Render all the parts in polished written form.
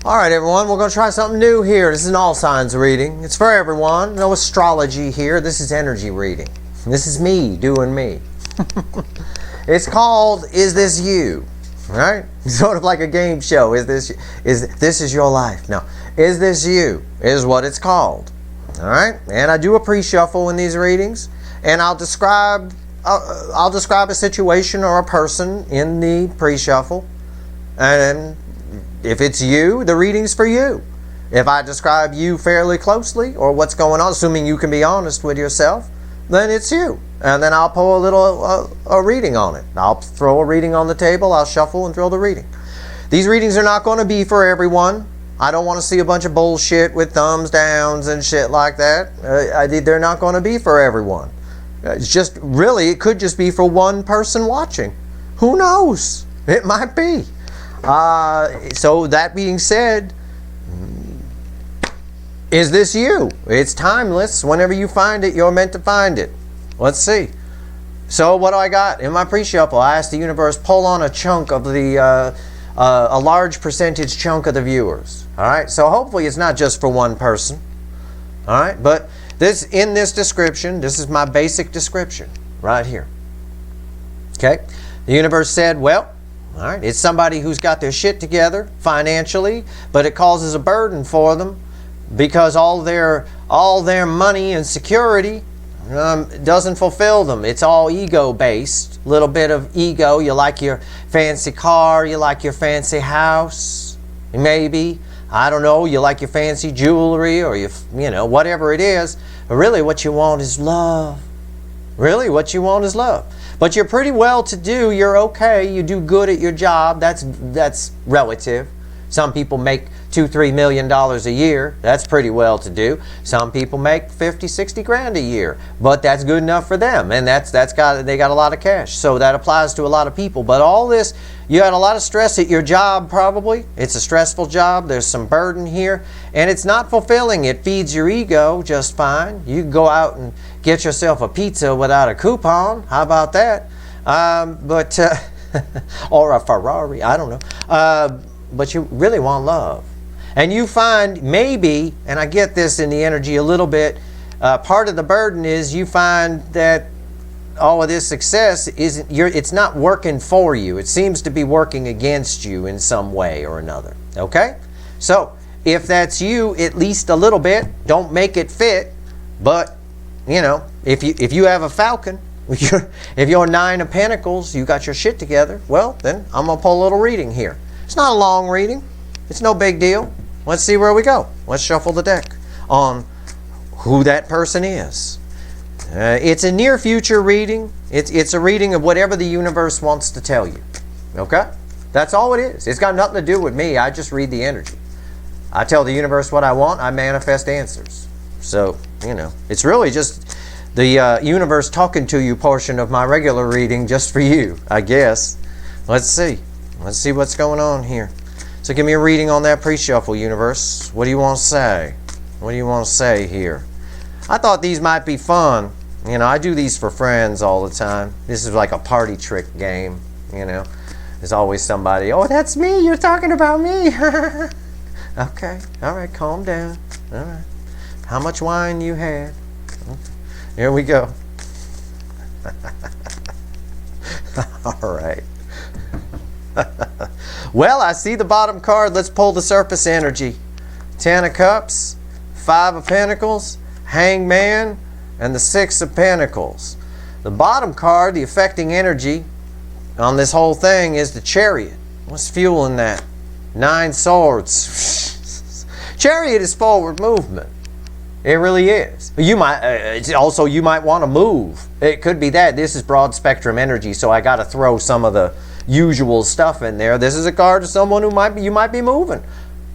Alright everyone, we're going to try something new here. This is an all signs reading. It's for everyone. No astrology here. This is energy reading. This is me doing me. It's called Is This You? Right? Sort of like a game show. This is your life? No. Is This You? Is what it's called. Alright? And I do a pre-shuffle in these readings. And I'll describe a situation or a person in the pre-shuffle. And if it's you, the reading's for you. If I describe you fairly closely or what's going on, assuming you can be honest with yourself, then it's you. And then I'll pull a reading on it. I'll throw a reading on the table, I'll shuffle and throw the reading. These readings are not going to be for everyone. I don't want to see a bunch of bullshit with thumbs downs and shit like that. They're not going to be for everyone. It's just, really, it could just be for one person watching. Who knows? It might be. So that being said, is this you? It's timeless. Whenever you find it, you're meant to find it. Let's see. So what do I got in my pre-shuffle? I asked the universe, pull on a chunk of the, a large percentage chunk of the viewers. All right. So hopefully it's not just for one person. All right. But in this description, this is my basic description right here. Okay. The universe said, well, all right, it's somebody who's got their shit together financially, but it causes a burden for them because all their money and security doesn't fulfill them. It's all ego-based. Little bit of ego. You like your fancy car, you like your fancy house, maybe. I don't know. You like your fancy jewelry or you know, whatever it is. But really, what you want is love. Really, what you want is love. But you're pretty well to do, you're okay, you do good at your job, that's relative. Some people make $2-3 million a year, that's pretty well to do. Some people make 50, 60 grand a year, but that's good enough for them, and they got a lot of cash. So that applies to a lot of people. But all this, you had a lot of stress at your job probably. It's a stressful job, there's some burden here, and it's not fulfilling. It feeds your ego just fine. You can go out and get yourself a pizza without a coupon. How about that? Or a Ferrari, I don't know. But you really want love. And you find maybe, and I get this in the energy a little bit, part of the burden is you find that all of this success it's not working for you. It seems to be working against you in some way or another. Okay? So, if that's you, at least a little bit, don't make it fit, but you know, if you have a falcon, if you're 9 of Pentacles, you got your shit together, well, then I'm going to pull a little reading here. It's not a long reading. It's no big deal. Let's see where we go. Let's shuffle the deck on who that person is. It's a near future reading. It's a reading of whatever the universe wants to tell you. Okay? That's all it is. It's got nothing to do with me. I just read the energy. I tell the universe what I want. I manifest answers. So, you know, it's really just the universe talking to you portion of my regular reading just for you, I guess. Let's see. Let's see what's going on here. So give me a reading on that pre-shuffle, universe. What do you want to say? What do you want to say here? I thought these might be fun. You know, I do these for friends all the time. This is like a party trick game, you know. There's always somebody, oh, that's me. You're talking about me. Okay. All right. Calm down. All right. How much wine you had? Here we go. All right. Well, I see the bottom card. Let's pull the surface energy. 10 of Cups, 5 of Pentacles, Hangman, and the 6 of Pentacles. The bottom card, the affecting energy on this whole thing is the Chariot. What's fueling that? 9 Swords. Chariot is forward movement. It really is. You might you might want to move. It could be that this is broad spectrum energy, so I got to throw some of the usual stuff in there. This is a card to someone who you might be moving.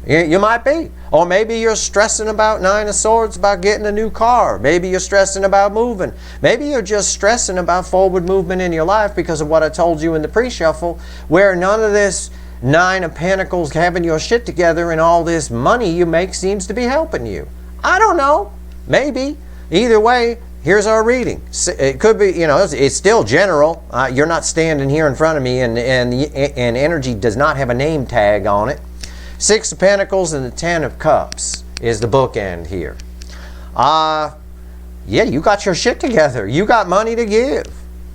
You might be. Or maybe you're stressing about 9 of Swords, about getting a new car. Maybe you're stressing about moving. Maybe you're just stressing about forward movement in your life because of what I told you in the pre-shuffle, where none of this 9 of Pentacles having your shit together and all this money you make seems to be helping you. I don't know. Maybe. Either way, here's our reading. It could be, you know, it's still general. You're not standing here in front of me and energy does not have a name tag on it. Six of Pentacles and the Ten of Cups is the bookend here. Yeah, you got your shit together. You got money to give.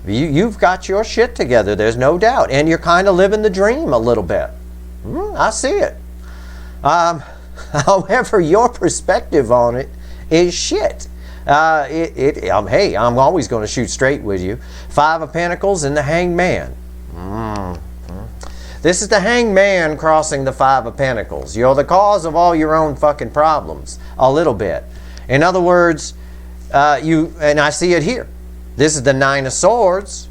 You've got your shit together, there's no doubt. And you're kind of living the dream a little bit. I see it. However, your perspective on it is shit. Hey, I'm always going to shoot straight with you. Five of Pentacles and the Hanged Man. This is the Hanged Man crossing the Five of Pentacles. You're the cause of all your own fucking problems. A little bit. In other words, and I see it here. This is the Nine of Swords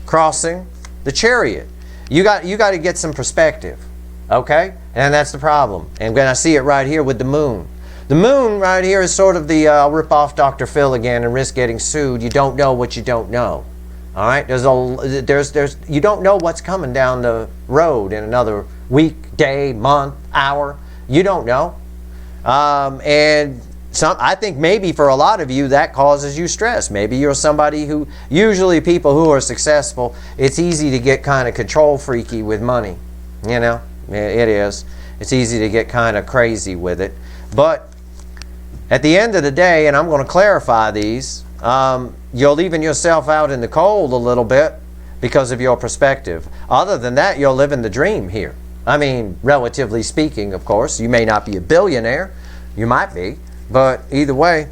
crossing the Chariot. You got to get some perspective. Okay? And that's the problem. And when I see it right here with the Moon. The Moon right here is sort of the, I'll rip off Dr. Phil again and risk getting sued. You don't know what you don't know. All right? You don't know what's coming down the road in another week, day, month, hour. You don't know. I think maybe for a lot of you that causes you stress. Maybe you're somebody who, usually people who are successful, it's easy to get kind of control freaky with money. You know? It is. It's easy to get kind of crazy with it. But at the end of the day, and I'm going to clarify these, you're leaving yourself out in the cold a little bit because of your perspective. Other than that, you're living the dream here. I mean, relatively speaking, of course. You may not be a billionaire. You might be. But either way,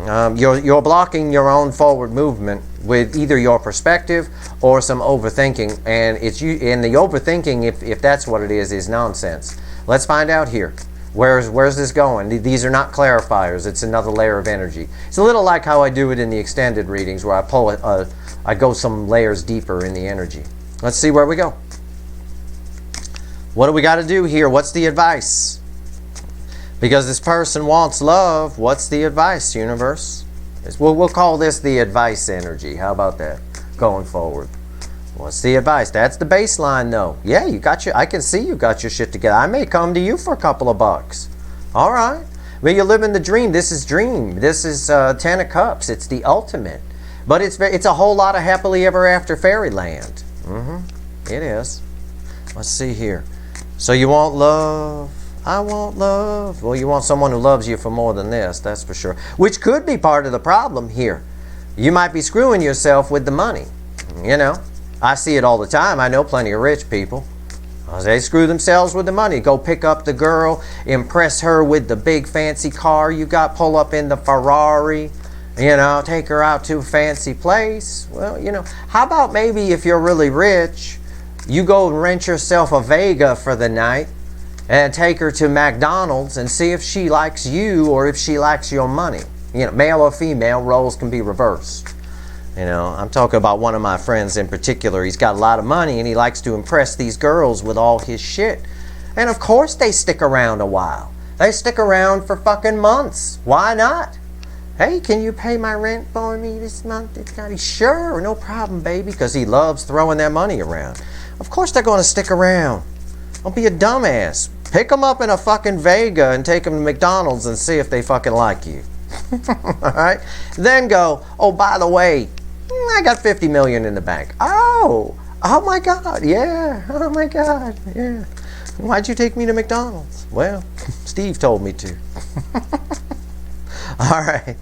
you're blocking your own forward movement with either your perspective or some overthinking. And the overthinking, if that's what it is nonsense. Let's find out here. Where's this going? These are not clarifiers. It's another layer of energy. It's a little like how I do it in the extended readings, where I pull it, I go some layers deeper in the energy. Let's see where we go. What do we got to do here? What's the advice? Because this person wants love. What's the advice, universe? We'll call this the advice energy. How about that? Going forward. What's the advice? That's the baseline, though. Yeah, I can see you got your shit together. I may come to you for a couple of bucks. All right. Well, you're living the dream. This is dream. This is Ten of Cups. It's the ultimate. But it's a whole lot of happily ever after fairyland. It is. Let's see here. So you want love. I want love. Well, you want someone who loves you for more than this, that's for sure. Which could be part of the problem here. You might be screwing yourself with the money. You know, I see it all the time. I know plenty of rich people. They screw themselves with the money. Go pick up the girl, impress her with the big fancy car you got, pull up in the Ferrari, you know, take her out to a fancy place. Well, you know, how about maybe if you're really rich, you go and rent yourself a Vega for the night, and take her to McDonald's and see if she likes you or if she likes your money. You know, male or female, roles can be reversed. You know, I'm talking about one of my friends in particular. He's got a lot of money and he likes to impress these girls with all his shit. And of course they stick around a while. They stick around for fucking months. Why not? Hey, can you pay my rent for me this month? Sure, no problem, baby, because he loves throwing that money around. Of course they're going to stick around. Don't be a dumbass. Pick them up in a fucking Vega and take them to McDonald's and see if they fucking like you. Alright? Then go, oh, by the way, I got $50 million in the bank. Oh my God, yeah. Oh my God, yeah. Why'd you take me to McDonald's? Well, Steve told me to. Alright.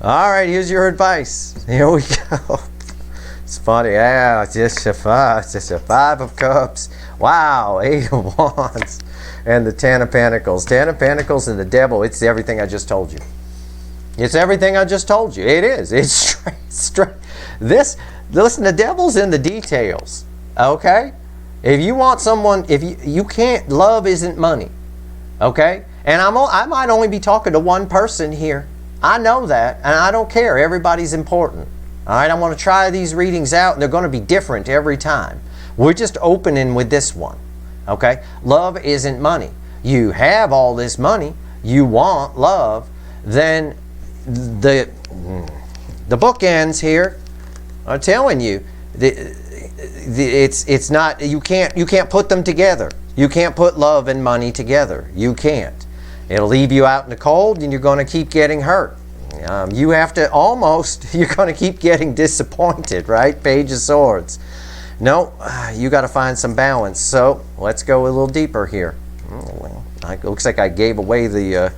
Alright, here's your advice. Here we go. It's funny, yeah, it's just a Five of Cups. Wow, Eight of Wands. And the Ten of Pentacles. Ten of Pentacles and the Devil. It's everything I just told you. It's everything I just told you. It is. It's straight. Listen, the devil's in the details. Okay? If you want someone, if you can't, love isn't money. Okay? And I might only be talking to one person here. I know that, and I don't care. Everybody's important. All right, I'm going to try these readings out, and they're going to be different every time. We're just opening with this one, okay? Love isn't money. You have all this money. You want love. Then the bookends here are telling you it's not. You can't put them together. You can't put love and money together. You can't. It'll leave you out in the cold, and you're going to keep getting hurt. You have to you're going to keep getting disappointed, right? Page of Swords. No, you got to find some balance. So let's go a little deeper here. Well, it looks like I gave away the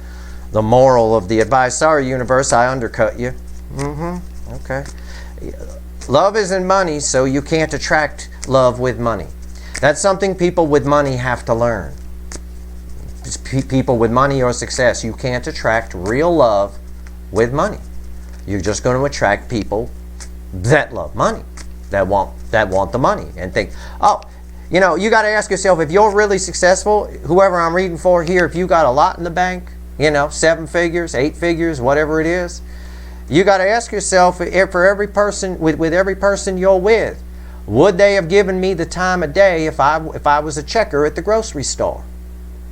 moral of the advice. Sorry, universe, I undercut you. Okay. Love isn't money, so you can't attract love with money. That's something people with money have to learn. People with money or success, you can't attract real love with money. You're just going to attract people that love money, that want the money, and think, oh, you know, you got to ask yourself, if you're really successful, whoever I'm reading for here, if you got a lot in the bank, you know, 7 figures, 8 figures, whatever it is, you got to ask yourself, for every person, with every person you're with, would they have given me the time of day if I was a checker at the grocery store?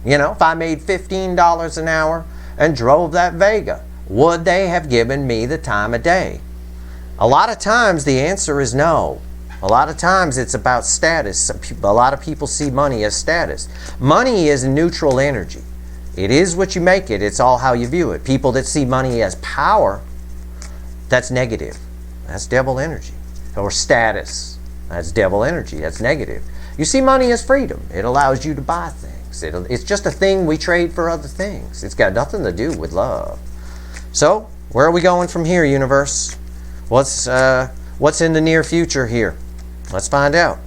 You know, if I made $15 an hour and drove that Vega, would they have given me the time of day? A lot of times the answer is no. A lot of times it's about status. A lot of people see money as status. Money is neutral energy. It is what you make it. It's all how you view it. People that see money as power, that's negative. That's devil energy. Or status, that's devil energy. That's negative. You see money as freedom. It allows you to buy things. It's just a thing we trade for other things. It's got nothing to do with love. So, where are we going from here, universe? What's in the near future here? Let's find out.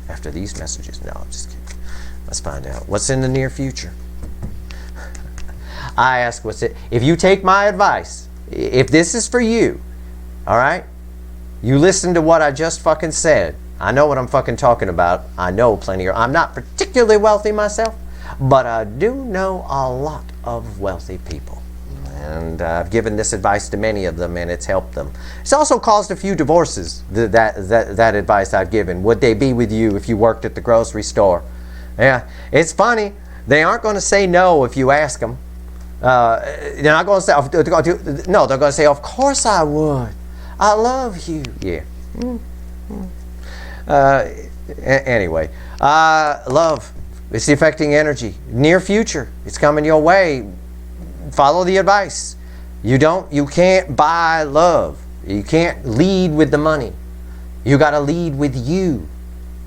After these messages. No, I'm just kidding. Let's find out. What's in the near future? I ask, what's it? If you take my advice, if this is for you, all right? You listen to what I just fucking said. I know what I'm fucking talking about. I know plenty of... I'm not particularly wealthy myself, but I do know a lot of wealthy people. And I've given this advice to many of them, and it's helped them. It's also caused a few divorces, that advice I've given. Would they be with you if you worked at the grocery store? Yeah, it's funny. They aren't going to say no if you ask them. They're not going to say... No, they're going to say, of course I would. I love you. Yeah. Anyway, love, it's the affecting energy. Near future, it's coming your way. Follow the advice. You can't buy love. You can't lead with the money. You got to lead with you,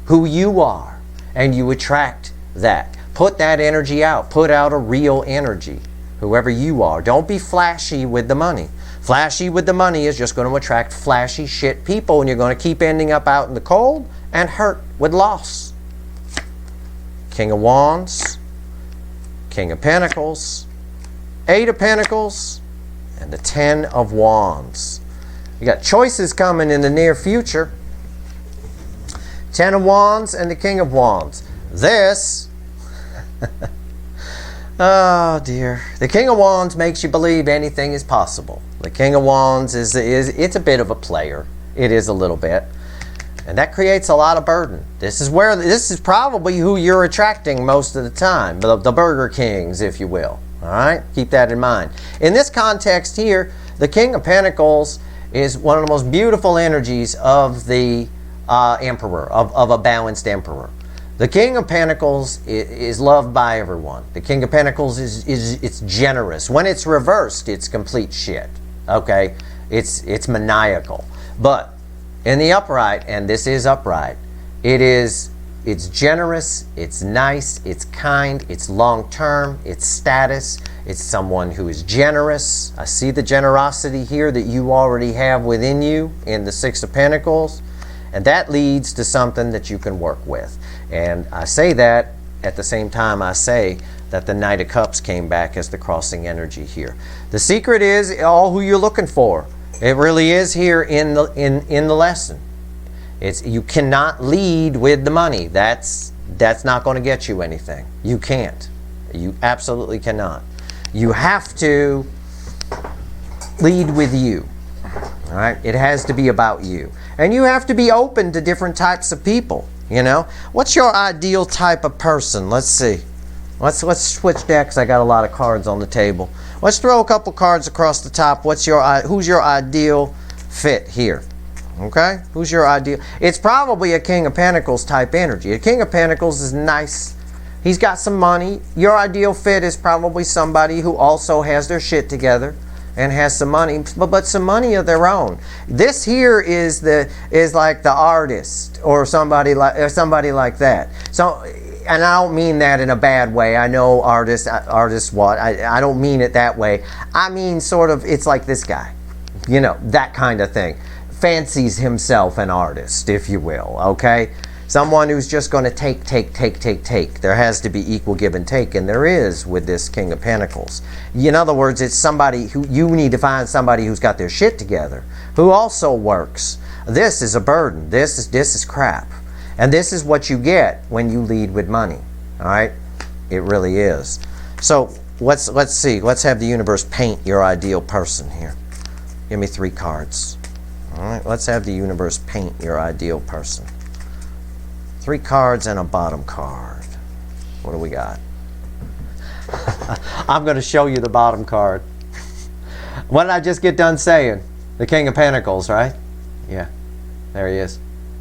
who you are, and you attract that. Put that energy out. Put out a real energy, whoever you are. Don't be flashy with the money. Flashy with the money is just going to attract flashy shit people, and you're going to keep ending up out in the cold and hurt with loss. King of Wands, King of Pentacles, 8 of Pentacles, and the 10 of Wands. You got choices coming in the near future. 10 of Wands and the King of Wands. This... Oh dear. The King of Wands makes you believe anything is possible. The King of Wands it's a bit of a player. It is a little bit. And that creates a lot of burden. This is probably who you're attracting most of the time. The Burger Kings, if you will. Alright? Keep that in mind. In this context here, the King of Pentacles is one of the most beautiful energies of the Emperor, of a balanced Emperor. The King of Pentacles is loved by everyone. The King of Pentacles it's generous. When it's reversed, it's complete shit. Okay? It's maniacal. But in the upright, and this is upright, it's generous, it's nice, it's kind, it's long-term, it's status, it's someone who is generous. I see the generosity here that you already have within you in the 6 of Pentacles. And that leads to something that you can work with. And I say that at the same time I say that the Knight of Cups came back as the crossing energy here. The secret is all who you're looking for. It really is here in the lesson. You cannot lead with the money. That's not going to get you anything. You can't. You absolutely cannot. You have to lead with you. All right? It has to be about you. And you have to be open to different types of people, you know? What's your ideal type of person? Let's see. Let's switch decks. I got a lot of cards on the table. Let's throw a couple cards across the top. Who's your ideal fit here? Okay? Who's your ideal? It's probably a King of Pentacles type energy. A King of Pentacles is nice. He's got some money. Your ideal fit is probably somebody who also has their shit together. and has some money, but some money of their own. This here is like the artist or somebody like that. So, and I don't mean that in a bad way. I know artists what? I don't mean it that way. I mean sort of, it's like this guy, you know, that kind of thing. Fancies himself an artist, if you will, okay? Someone who's just going to take. There has to be equal give and take, and there is with this King of Pentacles. In other words, it's somebody who, you need to find somebody who's got their shit together, who also works. This is a burden. This is crap. And this is what you get when you lead with money. All right? It really is. So let's see. Let's have the universe paint your ideal person here. Give me 3 cards. All right? Let's have the universe paint your ideal person. 3 cards and a bottom card. What do we got? I'm going to show you the bottom card. What did I just get done saying? The King of Pentacles, right? Yeah. There he is.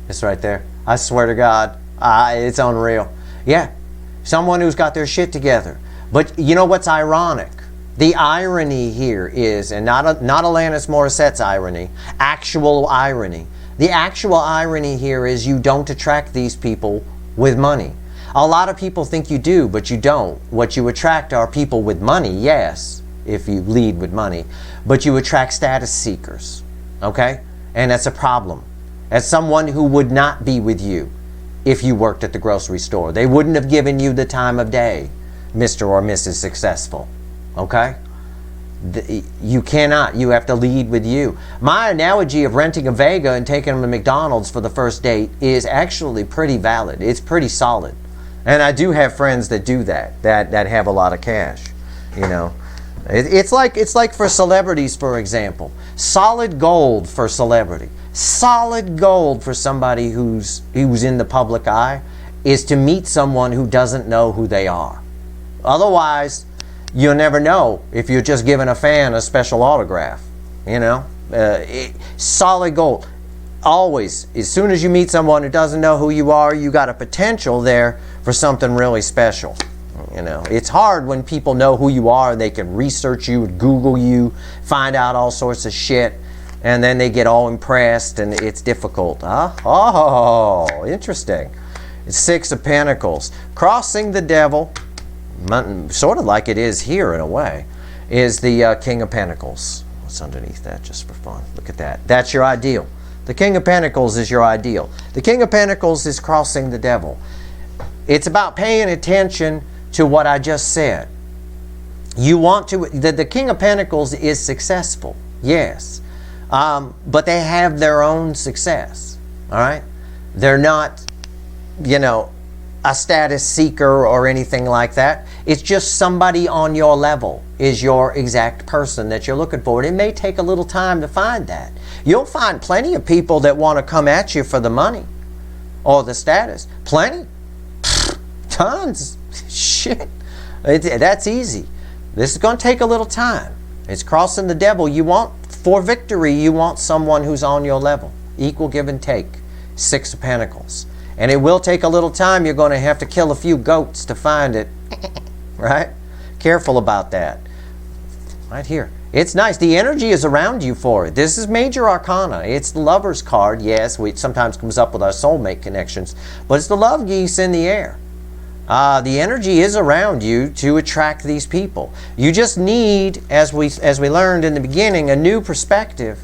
It's right there. I swear to God. It's unreal. Yeah. Someone who's got their shit together. But you know what's ironic? The irony here is, and not Alanis Morissette's irony, actual irony. The actual irony here is you don't attract these people with money. A lot of people think you do, but you don't. What you attract are people with money, yes, if you lead with money. But you attract status seekers, okay? And that's a problem. That's someone who would not be with you if you worked at the grocery store. They wouldn't have given you the time of day, Mr. or Mrs. Successful, okay? You cannot. You have to lead with you. My analogy of renting a Vega and taking them to McDonald's for the first date is actually pretty valid. It's pretty solid. And I do have friends that do that have a lot of cash. You know, it's like for celebrities, for example. Solid gold for celebrity. Solid gold for somebody who's in the public eye is to meet someone who doesn't know who they are. Otherwise, you'll never know if you're just giving a fan a special autograph. You know, solid gold. Always, as soon as you meet someone who doesn't know who you are, you got a potential there for something really special. You know, it's hard when people know who you are and they can research you, Google you, find out all sorts of shit, and then they get all impressed, and it's difficult. Oh, interesting. It's 6 of Pentacles. Crossing the devil, sort of like it is here in a way, is the King of Pentacles. What's underneath that, just for fun? Look at that. That's your ideal. The King of Pentacles is your ideal. The King of Pentacles is crossing the devil. It's about paying attention to what I just said. You want to, the King of Pentacles is successful, yes, but they have their own success, all right? They're not, you know, a status seeker or anything like that. It's just somebody on your level is your exact person that you're looking for. And it may take a little time to find that. You'll find plenty of people that want to come at you for the money or the status. Plenty. Tons. Shit. That's easy. This is going to take a little time. It's crossing the devil. You want, for victory, you want someone who's on your level. Equal give and take. 6 of Pentacles. And it will take a little time. You're going to have to kill a few goats to find it. Right? Careful about that. Right here. It's nice. The energy is around you for it. This is major arcana. It's the Lover's card. Yes, it sometimes comes up with our soulmate connections. But it's the love geese in the air. The energy is around you to attract these people. You just need, as we learned in the beginning, a new perspective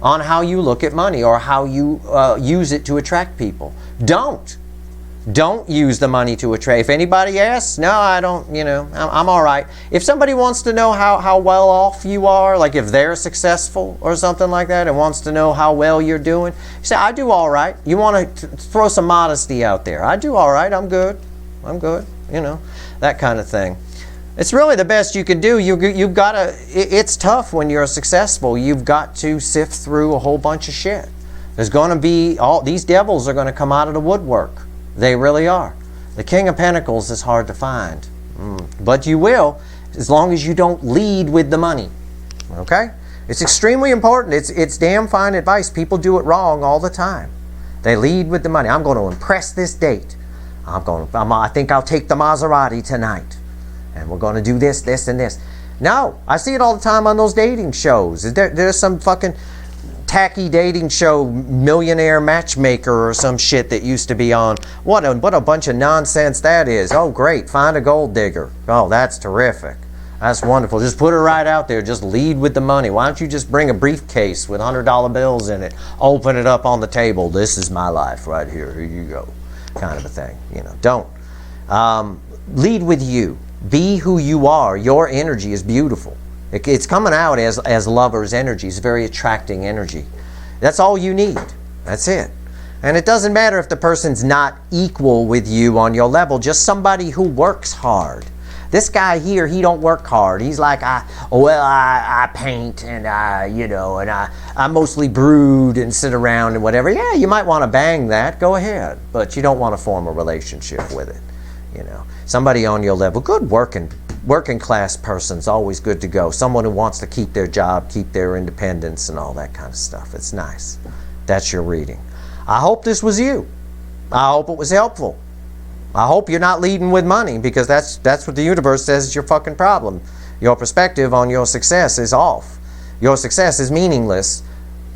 on how you look at money or how you use it to attract people. Don't use the money to attract. If anybody asks, no, I don't, you know, I'm all right. If somebody wants to know how well off you are, like if they're successful or something like that and wants to know how well you're doing, you say, I do all right. You want to throw some modesty out there. I do all right. I'm good, you know, that kind of thing. It's really the best you can do. You've got to, it's tough when you're successful. You've got to sift through a whole bunch of shit. There's going to be, these devils are going to come out of the woodwork. They really are. The King of Pentacles is hard to find. But you will, as long as you don't lead with the money. Okay? It's extremely important. It's damn fine advice. People do it wrong all the time. They lead with the money. I'm going to impress this date. I think I'll take the Maserati tonight. And we're going to do this, this, and this. No, I see it all the time on those dating shows. There's some fucking tacky dating show, Millionaire Matchmaker or some shit that used to be on. What a bunch of nonsense that is. Oh, great, find a gold digger. Oh, that's terrific. That's wonderful. Just put her right out there. Just lead with the money. Why don't you just bring a briefcase with $100 bills in it, open it up on the table. This is my life right here. Here you go, kind of a thing. You know, don't. Lead with you. Be who you are. Your energy is beautiful. It's coming out as lover's energy. It's very attracting energy. That's all you need. That's it. And it doesn't matter if the person's not equal with you on your level. Just somebody who works hard. This guy here, he don't work hard. He's like, I paint and I mostly brood and sit around and whatever. Yeah, you might want to bang that. Go ahead. But you don't want to form a relationship with it. You know, somebody on your level, good working class person's always good to go. Someone who wants to keep their job, keep their independence and all that kind of stuff. It's nice. That's your reading. I hope this was you. I hope it was helpful. I hope you're not leading with money, because that's what the universe says is your fucking problem. Your perspective on your success is off. Your success is meaningless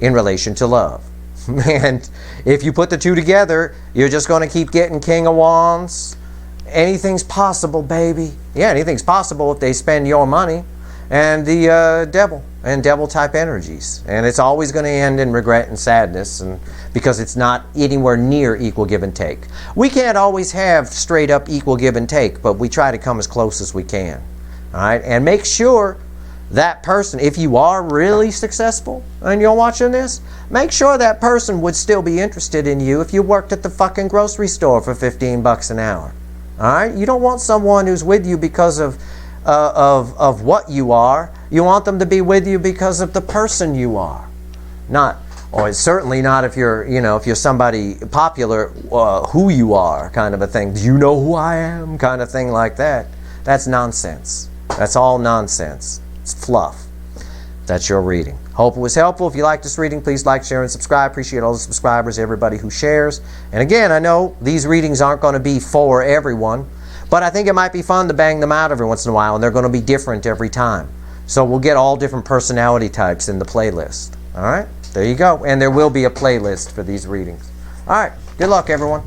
in relation to love. And if you put the two together, you're just going to keep getting King of Wands. Anything's possible, baby. Yeah, anything's possible if they spend your money. And the devil and devil type energies. And it's always going to end in regret and sadness, and because it's not anywhere near equal give and take. We can't always have straight up equal give and take, but we try to come as close as we can. All right? And make sure that person, if you are really successful and you're watching this, make sure that person would still be interested in you if you worked at the fucking grocery store for $15 an hour. All right? You don't want someone who's with you because of what you are. You want them to be with you because of the person you are. Not, or certainly not if you're, if you're somebody popular, who you are kind of a thing. Do you know who I am? Kind of thing like that. That's nonsense. That's all nonsense. It's fluff. That's your reading. Hope it was helpful. If you like this reading, please like, share, and subscribe. Appreciate all the subscribers, everybody who shares. And again, I know these readings aren't going to be for everyone, but I think it might be fun to bang them out every once in a while, and they're going to be different every time. So we'll get all different personality types in the playlist. All right? There you go. And there will be a playlist for these readings. All right. Good luck, everyone.